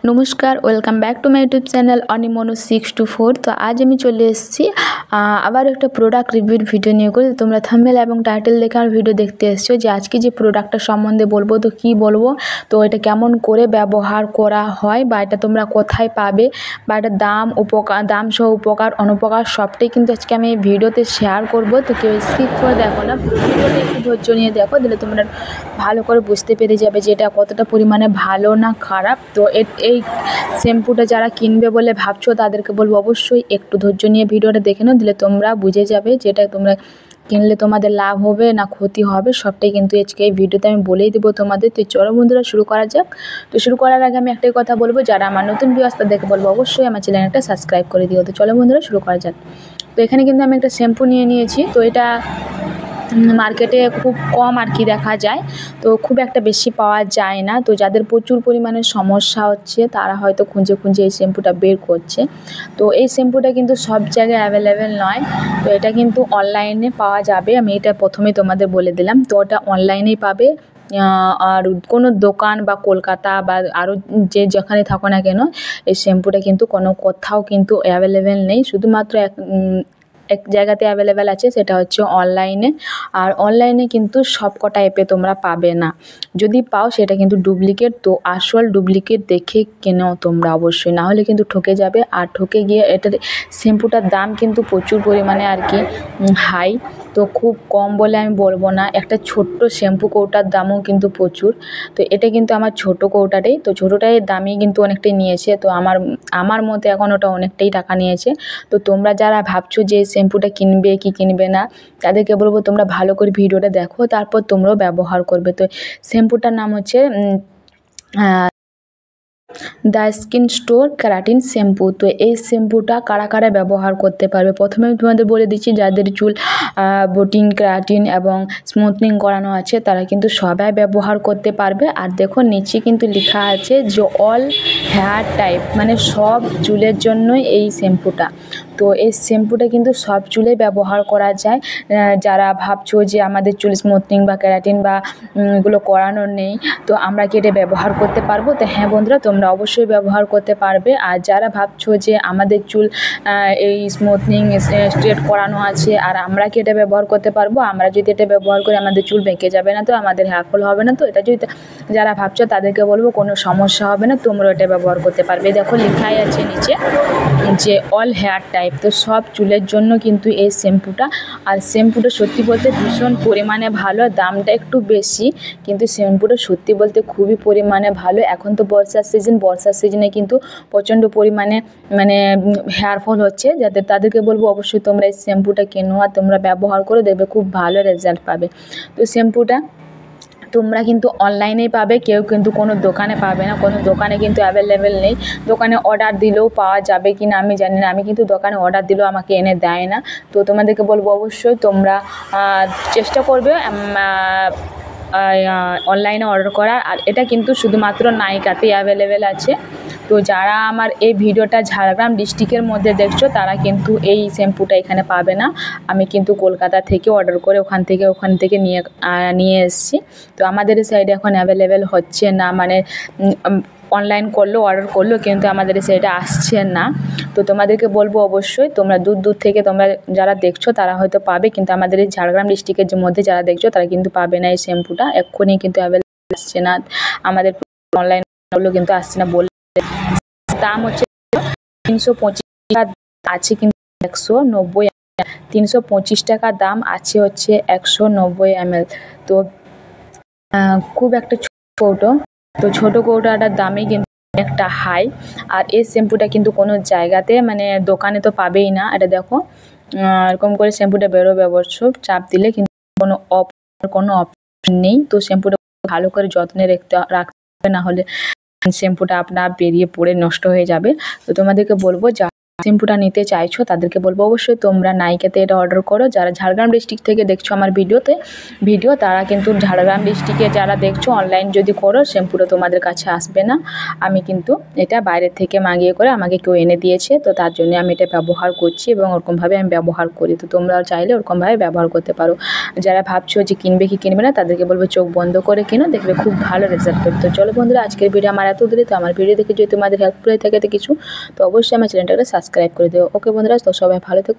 নমস্কার, welcome back to my YouTube channel অনিমনো 624। তো আজ আমি চলে এসেছি আবার একটা প্রোডাক্ট রিভিউর ভিডিও নিয়ে করে। তোমরা থাম্বনেল এবং টাইটেল দেখে আমার ভিডিও দেখতে এসেছো যে আজকে যে প্রোডাক্টটা সম্বন্ধে বলবো। তো কি বলবো, তো এটা কেমন করে ব্যবহার করা হয় বা এটা তোমরা কোথায় পাবে বা এটার দাম সহ উপকার অনুপকার সবটাই কিন্তু আজকে আমি এই ভিডিওতে শেয়ার করব। তো কেউ স্কিপ করে দেখো না, ভিডিওটা একটু ধৈর্য নিয়ে দেখো, দিলে তোমরা ভালো করে বুঝতে পেরে যাবে যে এটা কতটা পরিমাণে ভালো না খারাপ। তো এই শ্যাম্পুটা যারা কিনবে বলে ভাবছো তাদেরকে বলবো অবশ্যই একটু ধৈর্য নিয়ে ভিডিওটা দেখে নাও, দিলে তোমরা বুঝে যাবে যেটা তোমরা কিনলে তোমাদের লাভ হবে না ক্ষতি হবে, সবটাই কিন্তু আজকে এই ভিডিওতে আমি বলেই দেবো তোমাদের। তো চলো বন্ধুরা শুরু করা যাক। তো শুরু করার আগে আমি একটাই কথা বলবো, যারা আমার নতুন ভিউয়ার্স তাদেরকে বলবো অবশ্যই আমার চ্যানেলটা সাবস্ক্রাইব করে দিও। তো চলো বন্ধুরা শুরু করা যাক। তো এখানে কিন্তু আমি একটা শ্যাম্পু নিয়ে নিয়েছি। তো এটা মার্কেটে খুব কম আর কি দেখা যায়, তো খুব একটা বেশি পাওয়া যায় না। তো যাদের প্রচুর পরিমাণে সমস্যা হচ্ছে তারা হয়তো খুঁজে খুঁজে এই শ্যাম্পুটা বের করছে। তো এই শ্যাম্পুটা কিন্তু সব জায়গায় অ্যাভেলেবেল নয়, তো এটা কিন্তু অনলাইনে পাওয়া যাবে। আমি এটা প্রথমেই তোমাদের বলে দিলাম, তো ওটা অনলাইনেই পাবে। আর কোনো দোকান বা কলকাতা বা আরও যেখানে থাকো না কেন, এই শ্যাম্পুটা কিন্তু কোথাও কিন্তু অ্যাভেলেবেল নেই। শুধুমাত্র এক জায়গাতে অ্যাভেলেবেল আছে, সেটা হচ্ছে অনলাইনে। আর অনলাইনে কিন্তু সব কটা অ্যাপে তোমরা পাবে না, যদি পাও সেটা কিন্তু ডুপ্লিকেট। তো আসল ডুপ্লিকেট দেখে কেনো তোমরা অবশ্যই, না হলে কিন্তু ঠকে যাবে। আর ঠকে গিয়ে এটার শ্যাম্পুটার দাম কিন্তু প্রচুর পরিমাণে আর কি হাই। তো খুব কম বলে আমি বলবো না, একটা ছোট্ট শ্যাম্পু কৌটার দামও কিন্তু প্রচুর। তো এটা কিন্তু আমার ছোট কৌটাটাই, তো ছোটোটাই দামই কিন্তু অনেকটাই নিয়েছে। তো আমার মতে এখন ওটা অনেকটাই টাকা নিয়েছে। তো তোমরা যারা ভাবছো যে শ্যাম্পুটা কিনবে কি কিনবে না, তাদেরকে বলবো তোমরা ভালো করে ভিডিওটা দেখো, তারপর তোমরাও ব্যবহার করবে। তো শ্যাম্পুটার নাম হচ্ছে the skin store keratin shampoo. তো এই শ্যাম্পুটা কারা কারা ব্যবহার করতে পারবে, প্রথমে আমি তোমাদের বলে দিচ্ছি যাদের চুল বোটিং কেরাটিন এবং স্মুথনিং করানো আছে তারা কিন্তু সবাই ব্যবহার করতে পারবে। আর দেখো নিচে কিন্তু লেখা আছে যে অল হেয়ার টাইপ, মানে সব চুলের জন্যই এই শ্যাম্পুটা। তো এই শ্যাম্পুটা কিন্তু সব চুলে ব্যবহার করা যায়। যারা ভাবছো যে আমাদের চুল স্মুথনিং বা কেরাটিন বা এগুলো করানোর নেই, তো আমরা কি এটা ব্যবহার করতে পারবো? তো হ্যাঁ বন্ধুরা, তোমরা অবশ্যই ব্যবহার করতে পারবে। আর যারা ভাবছো যে আমাদের চুল এই স্মুথনিং স্ট্রেট করানো আছে আর আমরা কি এটা ব্যবহার করতে পারবো, আমরা যদি এটা ব্যবহার করি আমাদের চুল বেঁকে যাবে না, তো আমাদের হেয়ারফল হবে না, তো এটা যদি যারা ভাবছো তাদেরকে বলবো কোনো সমস্যা হবে না, তোমরা এটা ব্যবহার করতে পারবে। দেখো লেখাই আছে নিচে যে অল হেয়ার টাইপ, তো সব চুলের জন্য কিন্তু এই শ্যাম্পুটা। আর শ্যাম্পুটা সত্যি বলতে ভীষণ পরিমাণে ভালো, দামটা একটু বেশি, কিন্তু শ্যাম্পুটা সত্যি বলতে খুবই পরিমাণে ভালো। এখন তো বর্ষার সিজনে কিন্তু প্রচণ্ড পরিমাণে মানে হেয়ার ফল হচ্ছে, তাদেরকে বলবো অবশ্যই তোমরা এই শ্যাম্পুটা কেনো আর তোমরা ব্যবহার করে দেখবে খুব ভালো রেজাল্ট পাবে। তো শ্যাম্পুটা তোমরা কিন্তু অনলাইনেই পাবে, কেউ কিন্তু কোনো দোকানে পাবে না, কোনো দোকানে কিন্তু অ্যাভেলেবেল নেই। দোকানে অর্ডার দিলেও পাওয়া যাবে কি না আমি জানি না, আমি কিন্তু দোকানে অর্ডার দিলেও আমাকে এনে দেয় না। তো তোমাদেরকে বলবো অবশ্যই তোমরা চেষ্টা করবে অনলাইনে অর্ডার করার। আর এটা কিন্তু শুধুমাত্র নাইকাতেই অ্যাভেলেবেল আছে। তো যারা আমার এই ভিডিওটা ঝাড়গ্রাম ডিস্ট্রিক্টের মধ্যে দেখছো তারা কিন্তু এই শ্যাম্পুটা এখানে পাবে না। আমি কিন্তু কলকাতা থেকে অর্ডার করে ওখান থেকে নিয়ে এসেছি। তো আমাদের এই সাইডে এখন অ্যাভেলেবেল হচ্ছে না, মানে অনলাইন করলেও অর্ডার করলেও কিন্তু আমাদের এই সাইডে আসছে না। তো তোমাদেরকে বলবো অবশ্যই তোমরা দূর থেকে তোমরা যারা দেখছো তারা হয়তো পাবে, কিন্তু আমাদের এই ঝাড়গ্রাম ডিস্ট্রিক্টের মধ্যে যারা দেখছো তারা কিন্তু পাবে না এই শ্যাম্পুটা, এক্ষুনি কিন্তু অ্যাভেলেবেল আসছে না, আমাদের অনলাইন কিন্তু আসছে না। বলে দাম হচ্ছে 325 টাকা আছে, কিন্তু 190 325 টাকা দাম আছে হচ্ছে 190 ml। তো খুব একটা ছোটো, তো ছোটো কৌটাটার দামই কিন্তু একটা হাই। আর এই শ্যাম্পুটা কিন্তু কোনো জায়গাতে মানে দোকানে তো পাবেই না। এটা দেখো এরকম করে শ্যাম্পুটা বেরোবে, অবশ্য চাপ দিলে কিন্তু কোনো অপশন নেই। তো শ্যাম্পুটা ভালো করে যত্নে রাখতে হবে, না হলে শ্যাম্পুটা আপনার বেরিয়ে পড়ে নষ্ট হয়ে যাবে। তো তোমাদেরকে বলবো শ্যাম্পুটা নিতে চাইছো তাদেরকে বলবো অবশ্যই তোমরা নাইকাতে এটা অর্ডার করো। যারা ঝাড়গ্রাম ডিস্ট্রিক্ট থেকে দেখছো আমার ভিডিও তারা কিন্তু ঝাড়গ্রাম ডিস্ট্রিক্টে যারা দেখছো অনলাইন যদি করো শ্যাম্পুটা তোমাদের কাছে আসবে না। আমি কিন্তু এটা বাইরের থেকে মাগিয়ে করে আমাকে কেউ এনে দিয়েছে, তো তার জন্য আমি এটা ব্যবহার করছি এবং ওরকমভাবে আমি ব্যবহার করি। তো তোমরাও চাইলে ওরকমভাবে ব্যবহার করতে পারো। যারা ভাবছো যে কিনবে কি কিনবে না তাদেরকে বলবো চোখ বন্ধ করে কিনো, দেখবে খুব ভালো রেজাল্ট পাবে। তো চলো বন্ধুরা, আজকের ভিডিও আমার এত দূরে। তো আমার ভিডিও দেখে যদি তোমাদের হেল্পফুল হয়ে থাকে তো কিছু, তো অবশ্যই আমার চ্যানেলটাকে সাবস্ক্রাইব করে দিও। ওকে বন্ধুরা, তো সবাই ভালো থেকো।